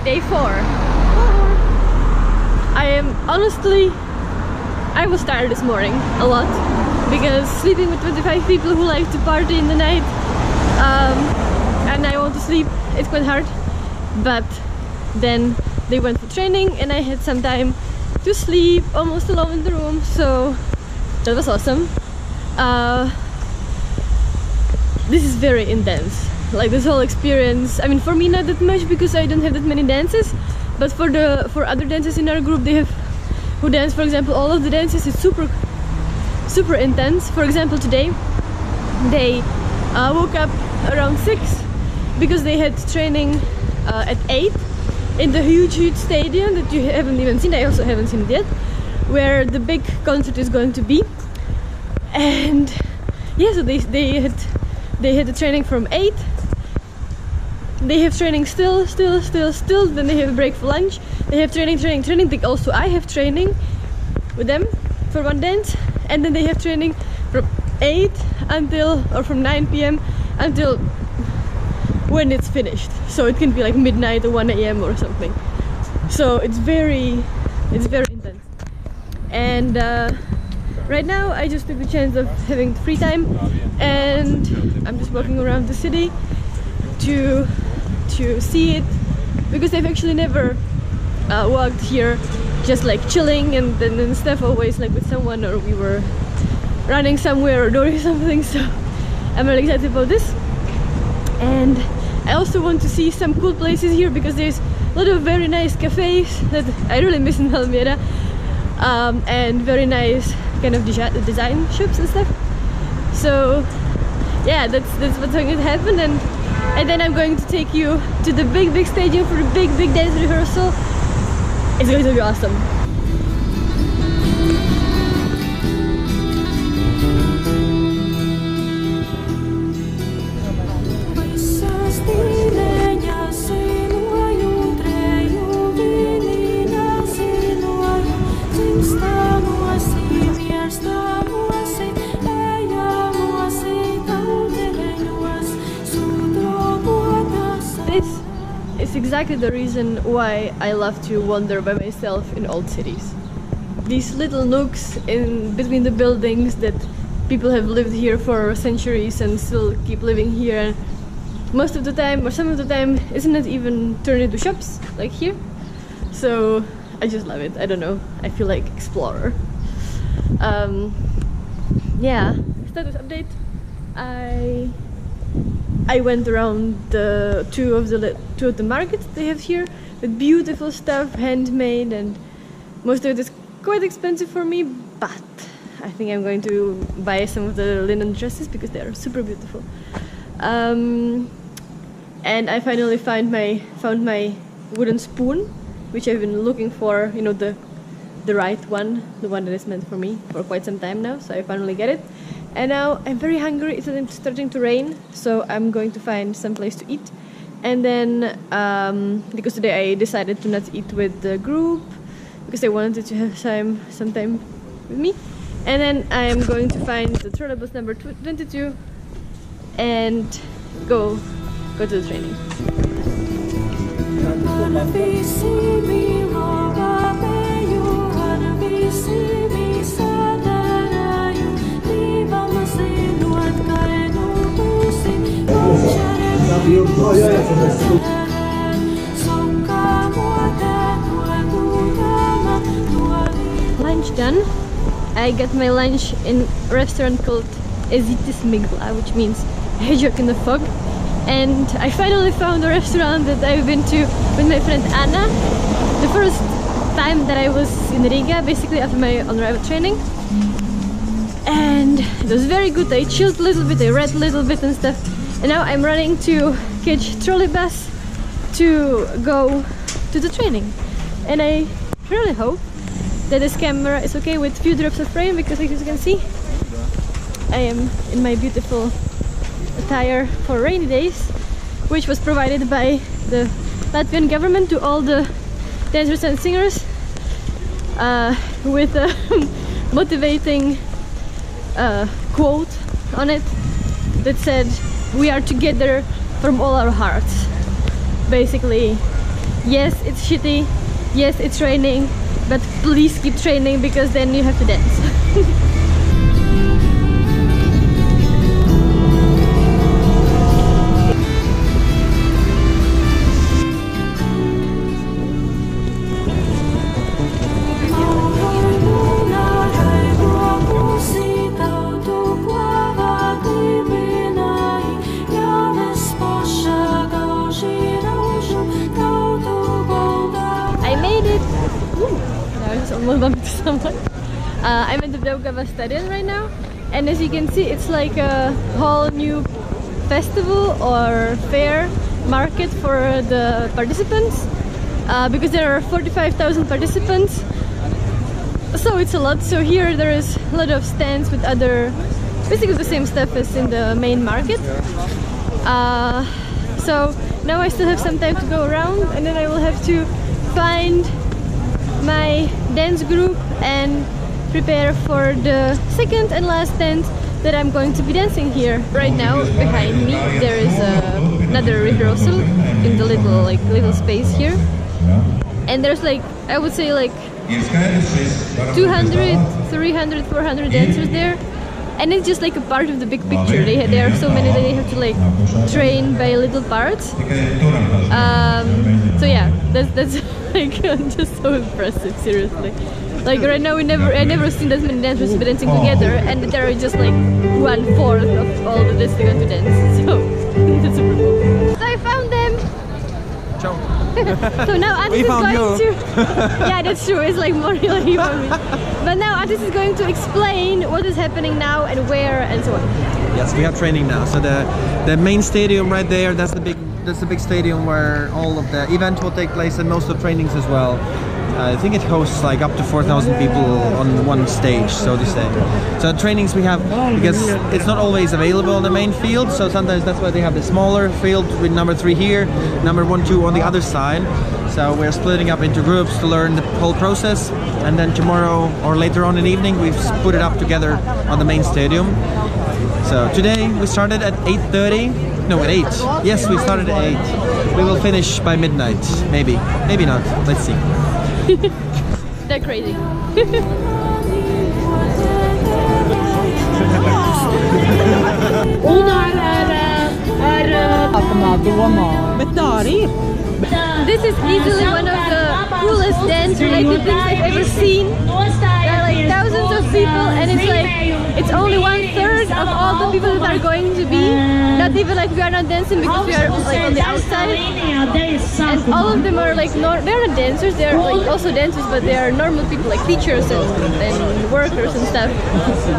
Day 4. I was tired this morning a lot because sleeping with 25 people who like to party in the night and I want to sleep, it's quite hard. But then they went for training and I had some time to sleep almost alone in the room, so that was awesome. This is very intense, like this whole experience. I mean, for me not that much because I don't have that many dances, but for other dancers in our group, they have who dance, for example, all of the dances is super intense. For example, today they woke up around 6 because they had training at 8 in the huge stadium that you haven't even seen. I also haven't seen it yet, where the big concert is going to be. And yeah, so they had the training from 8. They have training still, then they have a break for lunch. They have training. Also, I have training with them for one dance, and then they have training from 8 until, or from 9 p.m. until when it's finished. So it can be like midnight or 1 a.m. or something. So it's very intense. And right now I just took the chance of having free time, and I'm just walking around the city to see it, because I've actually never walked here just like chilling and then stuff, always like with someone, or we were running somewhere or doing something. So I'm really excited about this. And I also want to see some cool places here, because there's a lot of very nice cafes that I really miss in Valmiera, and very nice kind of design shops and stuff. So yeah, that's what's going to happen. And then I'm going to take you to the big stadium for the big dance rehearsal. It's going to be awesome. Exactly the reason why I love to wander by myself in old cities. These little nooks in between the buildings that people have lived here for centuries and still keep living here, and most of the time, or some of the time, isn't it even turned into shops like here? So I just love it. I don't know, I feel like explorer. Yeah, status update. I went around the two of the markets they have here with beautiful stuff, handmade, and most of it is quite expensive for me, but I think I'm going to buy some of the linen dresses because they are super beautiful. And I finally found my wooden spoon, which I've been looking for, you know, the right one, the one that is meant for me, for quite some time now. So I finally get it. And now I'm very hungry. It's starting to rain, so I'm going to find some place to eat. And then, because today I decided to not eat with the group, because I wanted to have some time with me. And then I am going to find the trolleybus number 22 and go to the training. Lunch done. I got my lunch in a restaurant called Ezitis Migla, which means hedgehog in the fog. And I finally found a restaurant that I've been to with my friend Anna the first time that I was in Riga, basically after my on-arrival training. And it was very good. I chilled a little bit, I read a little bit and stuff. And now I'm running to catch trolleybus to go to the training. And I really hope that this camera is okay with few drops of rain, because as you can see, I am in my beautiful attire for rainy days, which was provided by the Latvian government to all the dancers and singers, with a motivating quote on it that said, "We are together from all our hearts." Basically yes, it's shitty, yes, it's raining, but please keep training because then you have to dance. Almost bumped into someone. I'm at the Daugava stadium right now, and as you can see, it's like a whole new festival or fair market for the participants, because there are 45,000 participants, so it's a lot. So here there is a lot of stands with other, basically the same stuff as in the main market. So now I still have some time to go around, and then I will have to find my dance group and prepare for the second and last dance that I'm going to be dancing here. Right now behind me there is another rehearsal in the little space here, and there's like, I would say like 200, 300, 400 dancers there, and it's just like a part of the big picture. There are so many that they have to like train by little parts. So yeah, that's like just so impressive, seriously. Like right now I never seen that many dancers dancing together, and there are just like 1/4 of all the dancers going to dance. So that's super cool. So I found them. Ciao. So now Atis is going to yeah, that's true, it's like more really for me. But now Atis is going to explain what is happening now and where and so on. Yes, we have training now. So the main stadium right there, that's the big stadium where all of the event will take place, and most of the trainings as well. I think it hosts like up to 4,000 people on one stage, so to say. So trainings we have, because it's not always available on the main field, so sometimes that's why they have the smaller field with number 3 here, number 1, 2 on the other side. So we're splitting up into groups to learn the whole process, and then tomorrow or later on in the evening we've put it up together on the main stadium. So today we started at 8:30. No, at 8. Yes, we started at 8. We will finish by midnight. Maybe. Maybe not. Let's see. They're crazy. This is easily one of the coolest dance-related things I've ever seen. There are like thousands of people, and it's like, it's only 1/3 of all the people that are going to be. Not even like we are not dancing because we are like on the outside. And all of them are like, they're not dancers, they're like also dancers, but they are normal people like teachers and workers and stuff.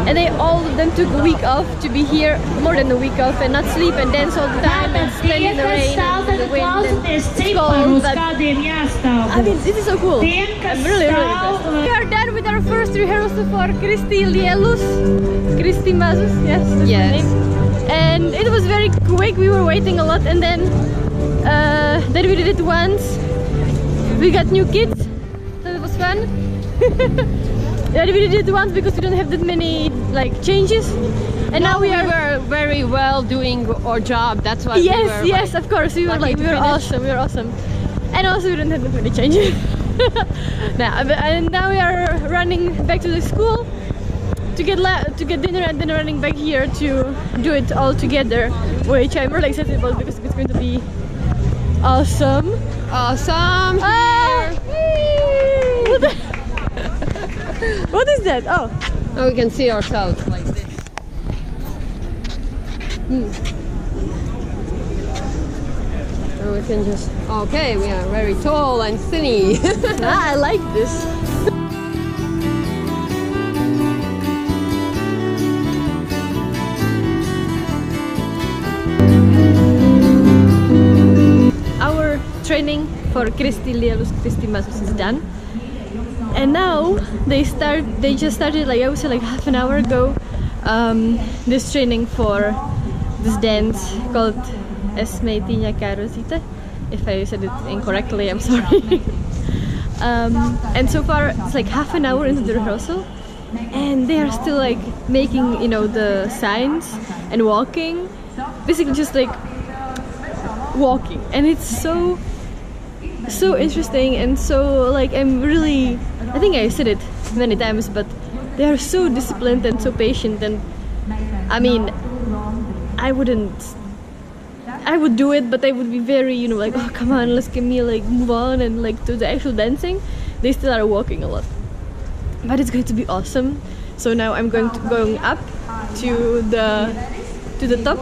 And all of them took a week off to be here, more than a week off, and not sleep and dance all the time and stand in the rain and the wind and it's cold. But I mean, this is so cool. I'm really impressed. We are done with our first rehearsal for Kristi Lielus. Kristi Mazus, yes, that's her name. And it was very quick, we were waiting a lot, and then we did it once. We got new kids, so it was fun. Yeah, we did it once because we don't have that many like changes. And now we were very well doing our job. That's why. Yes, yes, of course. We were like, we were awesome. We were awesome. And also we don't have that many changes. And now we are running back to the school to get dinner, and then running back here to do it all together, which I'm really excited about because it's going to be awesome. Awesome. What is that? Oh. Now we can see ourselves like this. And we can just, okay, we are very tall and skinny. I like this. Our training for Kristi Lielus, Kristi Mazus is done. And now they just started like, I would say like half an hour ago, this training for this dance called Esmetinya Karosita. If I said it incorrectly, I'm sorry. And so far it's like half an hour into the rehearsal, and they are still like making, you know, the signs and walking, basically just like walking, and it's so so interesting and so like I'm really, I think I said it many times, but they are so disciplined and so patient, and I mean I would do it, but I would be very, you know, like, oh come on, let's give me like move on and like do the actual dancing. They still are walking a lot, but it's going to be awesome. So now I'm going up to the top,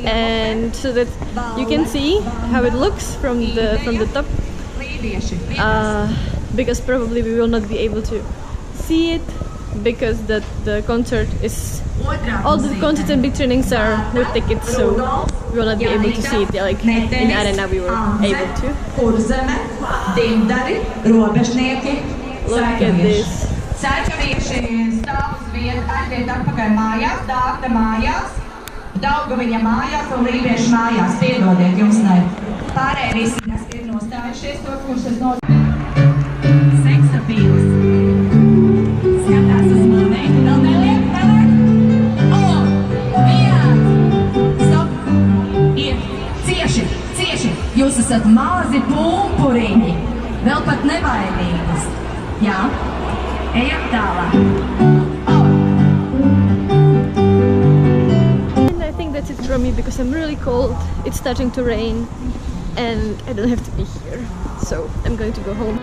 and so that you can see how it looks from the top, because probably we will not be able to see it because the concert is, all the concerts and big trainings are with tickets, so we will not be able to see it like in arena we were able to. Look at this. Daugava mājās un Lībiešu mājās. Piedodiet, jums ne. Pārējie visi, kas ir nostājušies, to, kurš tas seksapīls. Skatās uz mani. Vēl neliek, neliek. Stop. Cieši, cieši. Jūs esat mazi pumpuriņi. Vēl pat nevainīgas. Jā. Ejam tālāk. That's it from me because I'm really cold, it's starting to rain and I don't have to be here, so I'm going to go home.